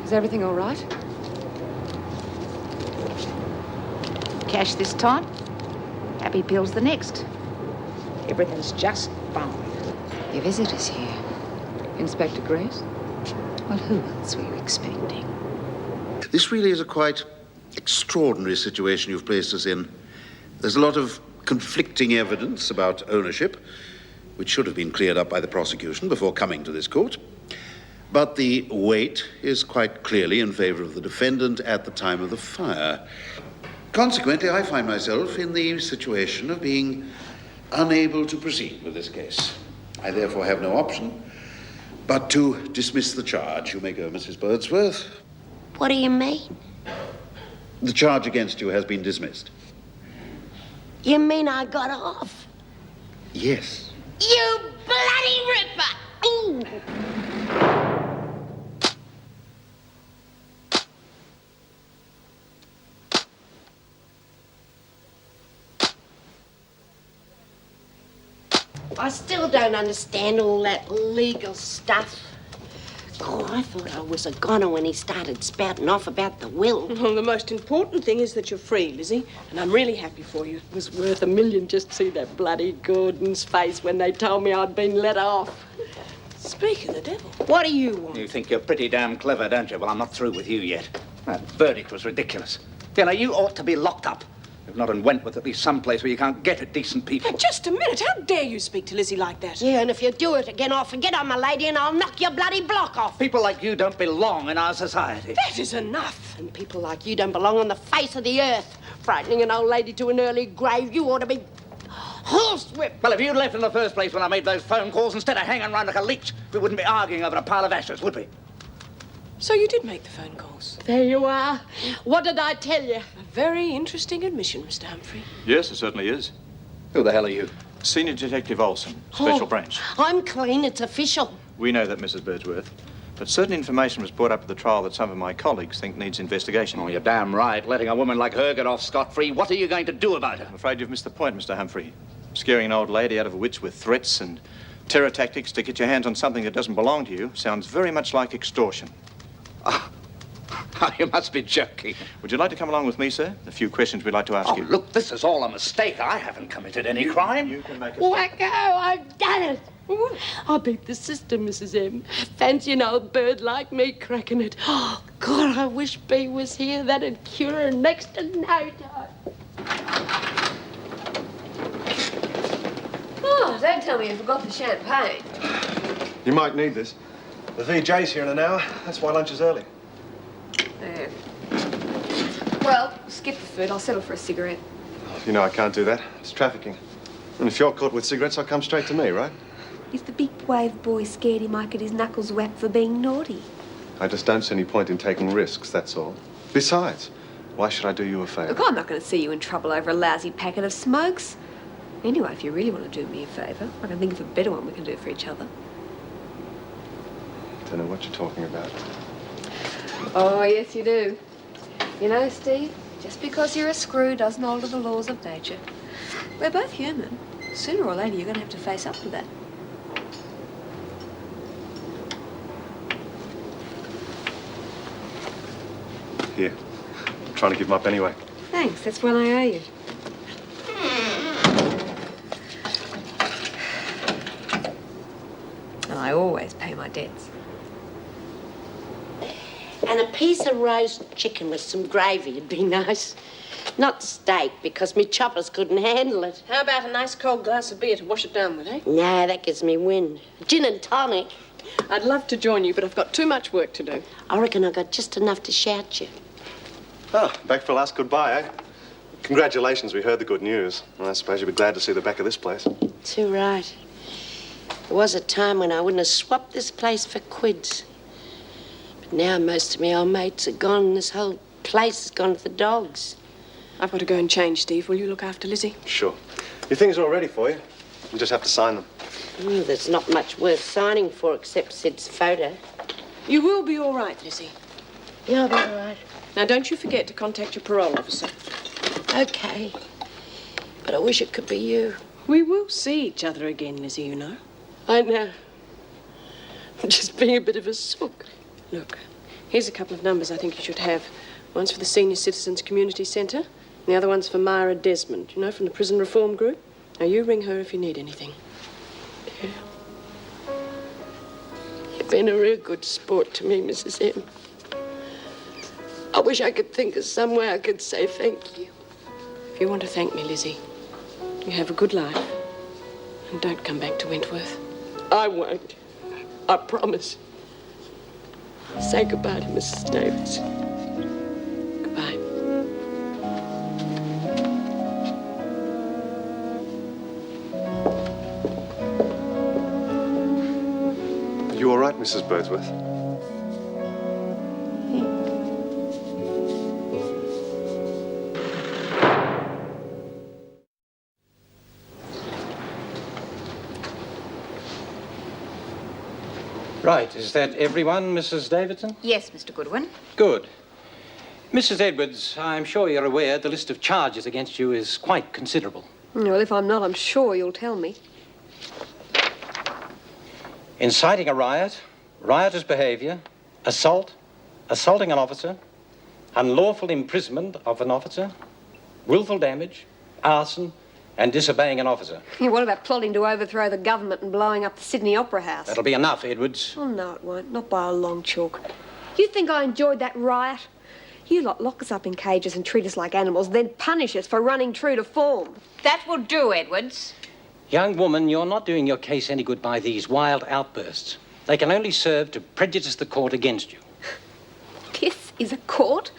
Is everything all right? Cash this time, happy pills the next. Everything's just fine. Your visitor's here. Inspector Grace? Well, who else were you expecting? This really is a quite extraordinary situation you've placed us in. There's a lot of conflicting evidence about ownership, which should have been cleared up by the prosecution before coming to this court. But the weight is quite clearly in favor of the defendant at the time of the fire. Consequently, I find myself in the situation of being unable to proceed with this case. I therefore have no option but to dismiss the charge. You may go, Mrs. Birdsworth. What do you mean? The charge against you has been dismissed. You mean I got off? Yes. You bloody ripper! Ooh. I still don't understand all that legal stuff. Oh, I thought I was a goner when he started spouting off about the will. Well, the most important thing is that you're free, Lizzie, and I'm really happy for you. It was worth $1 million just to see that bloody Gordon's face when they told me I'd been let off. Speak of the devil, what do you want? You think you're pretty damn clever, don't you? Well, I'm not through with you yet. That verdict was ridiculous. You know, you ought to be locked up. If not in Wentworth, at least someplace where you can't get at decent people. Just a minute. How dare you speak to Lizzie like that? Yeah, and if you do it again, I'll forget I'm a lady and I'll knock your bloody block off. People like you don't belong in our society. That is enough. And people like you don't belong on the face of the earth. Frightening an old lady to an early grave, you ought to be horsewhipped. Well, if you'd left in the first place when I made those phone calls instead of hanging around like a leech, we wouldn't be arguing over a pile of ashes, would we? So you did make the phone calls? There you are. What did I tell you? A very interesting admission, Mr. Humphrey. Yes, it certainly is. Who the hell are you? Senior Detective Olson, Special Branch. I'm clean. It's official. We know that, Mrs. Birdsworth. But certain information was brought up at the trial that some of my colleagues think needs investigation. Oh, you're damn right. Letting a woman like her get off scot-free. What are you going to do about her? I'm afraid you've missed the point, Mr. Humphrey. Scaring an old lady out of her wits with threats and terror tactics to get your hands on something that doesn't belong to you sounds very much like extortion. Oh, you must be joking. Would you like to come along with me, sir? A few questions we'd like to ask you. Oh, look, this is all a mistake. I haven't committed any crime. You can make it. Wacko, I've done it. I beat the system, Mrs. M. Fancy an old bird like me cracking it. Oh, God, I wish B was here. That'd cure her next to no time. Oh, don't tell me you forgot the champagne. You might need this. The VJ's here in an hour. That's why lunch is early. There. Well, skip the food. I'll settle for a cigarette. You know I can't do that. It's trafficking. And if you're caught with cigarettes, I'll come straight to me, right? If the big wave boy scared he might get his knuckles whacked for being naughty. I just don't see any point in taking risks, that's all. Besides, why should I do you a favour? Look, I'm not going to see you in trouble over a lousy packet of smokes. Anyway, if you really want to do me a favour, I can think of a better one we can do for each other. Don't know what you're talking about. Oh, yes, you do. You know, Steve, just because you're a screw doesn't alter the laws of nature. We're both human. Sooner or later, you're going to have to face up to that. Here. I'm trying to give them up anyway. Thanks, that's one I owe you. And I always pay my debts. And a piece of roast chicken with some gravy would be nice. Not steak, because me choppers couldn't handle it. How about a nice cold glass of beer to wash it down with, eh? No, that gives me wind. Gin and tonic. I'd love to join you, but I've got too much work to do. I reckon I got just enough to shout you. Oh, back for a last goodbye, eh? Congratulations, we heard the good news. Well, I suppose you'll be glad to see the back of this place. Too right. There was a time when I wouldn't have swapped this place for quids. But now most of my old mates are gone and this whole place has gone to the dogs. I've got to go and change, Steve. Will you look after Lizzie? Sure. Your things are all ready for you. You just have to sign them. There's not much worth signing for except Sid's photo. You will be all right, Lizzie. Yeah, I'll be all right. Now, don't you forget to contact your parole officer. Okay. But I wish it could be you. We will see each other again, Lizzie, you know. I know. I'm just being a bit of a sook. Look, Here's a couple of numbers I think you should have. One's for the Senior Citizens Community Centre, and the other one's for Myra Desmond, you know, from the Prison Reform Group. Now, you ring her if you need anything. Yeah. You've been a real good sport to me, Mrs. M. I wish I could think of some way I could say thank you. If you want to thank me, Lizzie, you have a good life. And don't come back to Wentworth. I won't. I promise. Say goodbye to Mrs. Davis. Goodbye. Are you all right, Mrs. Birdsworth? Right, is that everyone, Mrs. Davidson? Yes, Mr. Goodwin. Good. Mrs. Edwards, I'm sure you're aware the list of charges against you is quite considerable. Well, if I'm not, I'm sure you'll tell me. Inciting a riot, riotous behaviour, assault, assaulting an officer, unlawful imprisonment of an officer, willful damage, arson, and disobeying an officer. Yeah, what about plotting to overthrow the government and blowing up the Sydney Opera House? That'll be enough, Edwards. Oh, no, it won't. Not by a long chalk. You think I enjoyed that riot? You lot lock us up in cages and treat us like animals, then punish us for running true to form. That will do, Edwards. Young woman, you're not doing your case any good by these wild outbursts. They can only serve to prejudice the court against you. This is a court?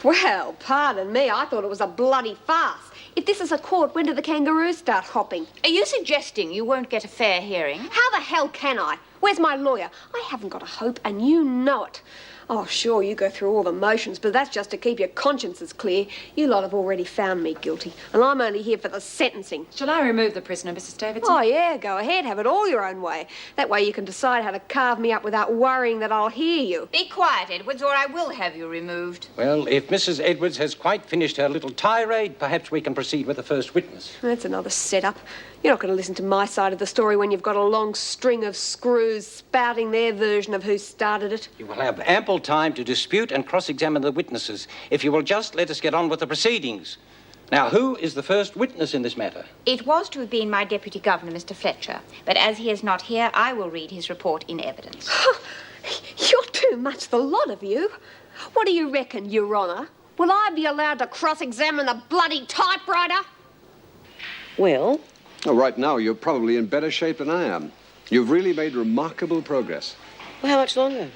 Well, pardon me, I thought it was a bloody farce. If this is a court, when do the kangaroos start hopping? Are you suggesting you won't get a fair hearing? How the hell can I? Where's my lawyer? I haven't got a hope, and you know it. Oh, sure, you go through all the motions, but that's just to keep your consciences clear. You lot have already found me guilty, and I'm only here for the sentencing. Shall I remove the prisoner, Mrs. Davidson? Oh, yeah, go ahead. Have it all your own way. That way you can decide how to carve me up without worrying that I'll hear you. Be quiet, Edwards, or I will have you removed. Well, if Mrs. Edwards has quite finished her little tirade, perhaps we can proceed with the first witness. That's another setup. You're not going to listen to my side of the story when you've got a long string of screws spouting their version of who started it. You will have ample time to dispute and cross-examine the witnesses if you will just let us get on with the proceedings. Now, who is the first witness in this matter? It was to have been my deputy governor, Mr. Fletcher, but as he is not here, I will read his report in evidence. You're too much, the lot of you. What do you reckon, Your Honour? Will I be allowed to cross-examine a bloody typewriter? Well? Oh, right now, you're probably in better shape than I am. You've really made remarkable progress. Well, how much longer?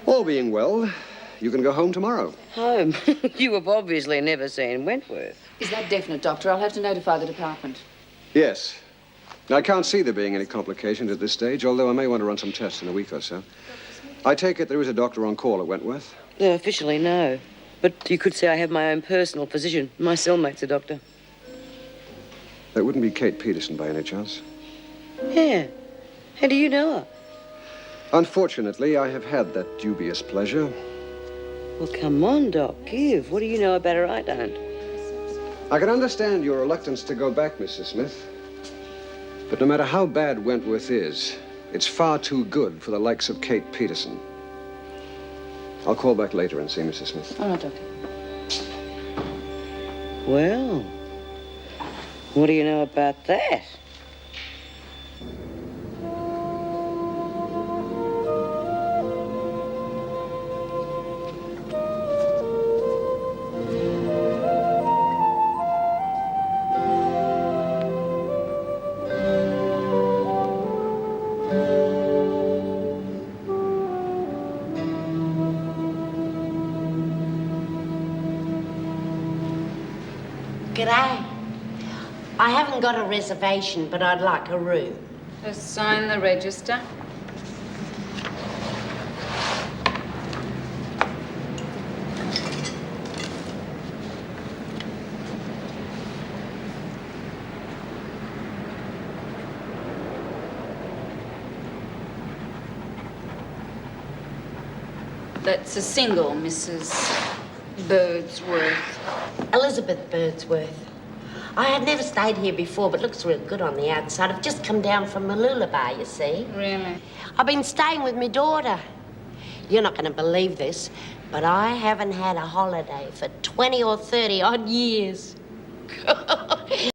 All being well, you can go home tomorrow. Home? You have obviously never seen Wentworth. Is that definite, Doctor? I'll have to notify the department. Yes. I can't see there being any complications at this stage, although I may want to run some tests in a week or so. I take it there is a doctor on call at Wentworth? Officially, no. But you could say I have my own personal physician. My cellmate's a doctor. That wouldn't be Kate Peterson by any chance? Yeah. How do you know her? Unfortunately, I have had that dubious pleasure. Well, come on, Doc. Give. What do you know about her I don't? I can understand your reluctance to go back, Mrs. Smith. But no matter how bad Wentworth is, it's far too good for the likes of Kate Peterson. I'll call back later and see Mrs. Smith. All right, Doctor. Well, what do you know about that? G'day. I haven't got a reservation, but I'd like a room. Just sign the register. That's a single, Mrs. Birdsworth. Elizabeth Birdsworth. I had never stayed here before, but looks real good on the outside. I've just come down from Mooloolaba, you see. Really? I've been staying with my daughter. You're not going to believe this, but I haven't had a holiday for 20 or 30 odd years.